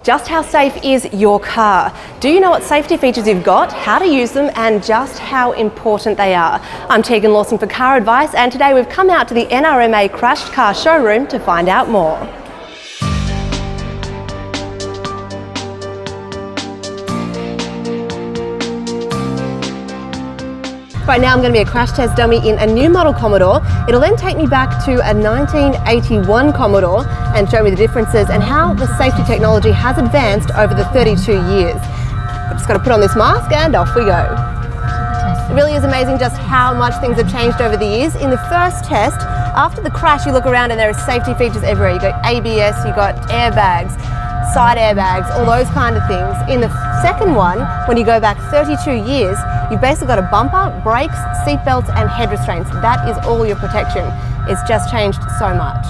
Just how safe is your car? Do you know what safety features you've got, how to use them, and just how important they are? I'm Tegan Lawson for Car Advice, and today we've come out to the NRMA Crashed Car Showroom to find out more. Right now I'm going to be a crash test dummy in a new model Commodore. It'll then take me back to a 1981 Commodore and show me the differences and how the safety technology has advanced over the 32 years. I've just got to put on this mask and off we go. It really is amazing just how much things have changed over the years. In the first test, after the crash, you look around and there are safety features everywhere. You've got ABS, you've got airbags, side airbags, all those kind of things. In the second one, when you go back 32 years, you've basically got a bumper, brakes, seat belts and head restraints. That is all your protection. It's just changed so much.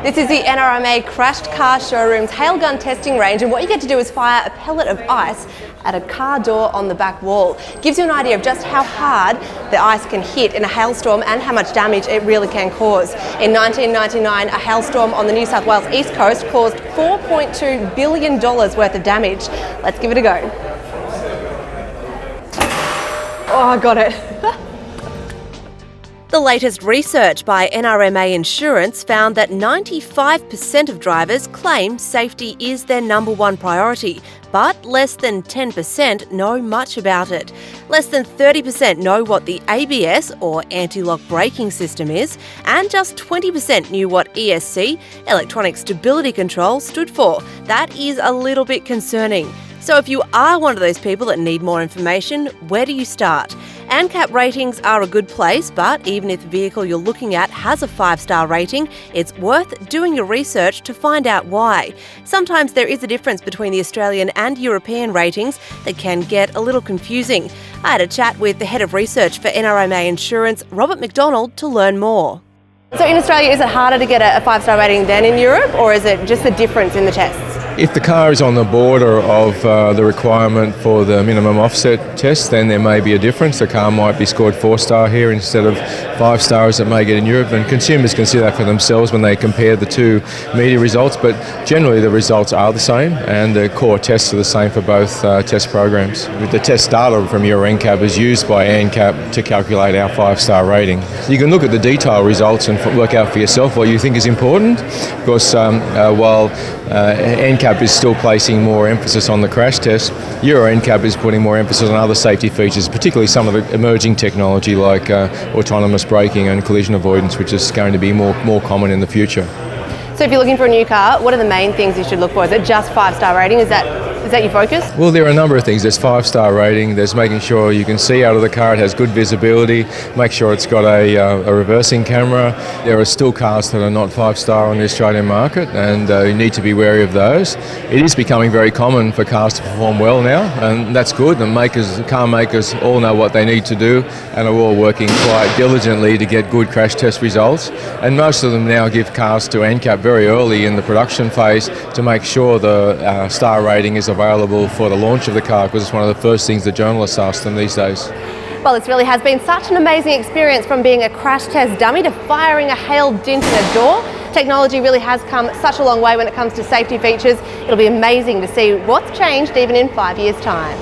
This is the NRMA Crashed Car Showroom's hail gun testing range, and what you get to do is fire a pellet of ice at a car door on the back wall. Gives you an idea of just how hard the ice can hit in a hailstorm and how much damage it really can cause. In 1999, a hailstorm on the New South Wales East Coast caused $4.2 billion worth of damage. Let's give it a go. Oh, I got it. The latest research by NRMA Insurance found that 95% of drivers claim safety is their number one priority, but less than 10% know much about it. Less than 30% know what the ABS or anti-lock braking system is, and just 20% knew what ESC, electronic stability control, stood for. That is a little bit concerning. So if you are one of those people that need more information, where do you start? ANCAP ratings are a good place, but even if the vehicle you're looking at has a 5-star rating, it's worth doing your research to find out why. Sometimes there is a difference between the Australian and European ratings that can get a little confusing. I had a chat with the head of research for NRMA Insurance, Robert McDonald, to learn more. So in Australia, is it harder to get a 5-star rating than in Europe, or is it just the difference in the tests? If the car is on the border of the requirement for the minimum offset test, then there may be a difference. The car might be scored 4-star here instead of 5 stars it may get in Europe, and consumers can see that for themselves when they compare the two media results, but generally the results are the same and the core tests are the same for both test programs. The test data from your NCAP is used by ANCAP to calculate our 5-star rating. You can look at the detailed results and work out for yourself what you think is important. Of course, while NCAP is still placing more emphasis on the crash test, Euro NCAP is putting more emphasis on other safety features, particularly some of the emerging technology like autonomous braking and collision avoidance, which is going to be more common in the future. So if you're looking for a new car, what are the main things you should look for? Is it just 5-star rating? Is that your focus? Well, there are a number of things. There's 5-star rating, there's making sure you can see out of the car, it has good visibility, make sure it's got a reversing camera. There are still cars that are not 5-star on the Australian market, and you need to be wary of those. It is becoming very common for cars to perform well now, and that's good. The car makers all know what they need to do and are all working quite diligently to get good crash test results. And most of them now give cars to ANCAP very early in the production phase to make sure the star rating is available for the launch of the car, because it's one of the first things the journalists ask them these days. Well, this really has been such an amazing experience, from being a crash test dummy to firing a hail dint in a door. Technology really has come such a long way when it comes to safety features. It'll be amazing to see what's changed even in 5 years' time.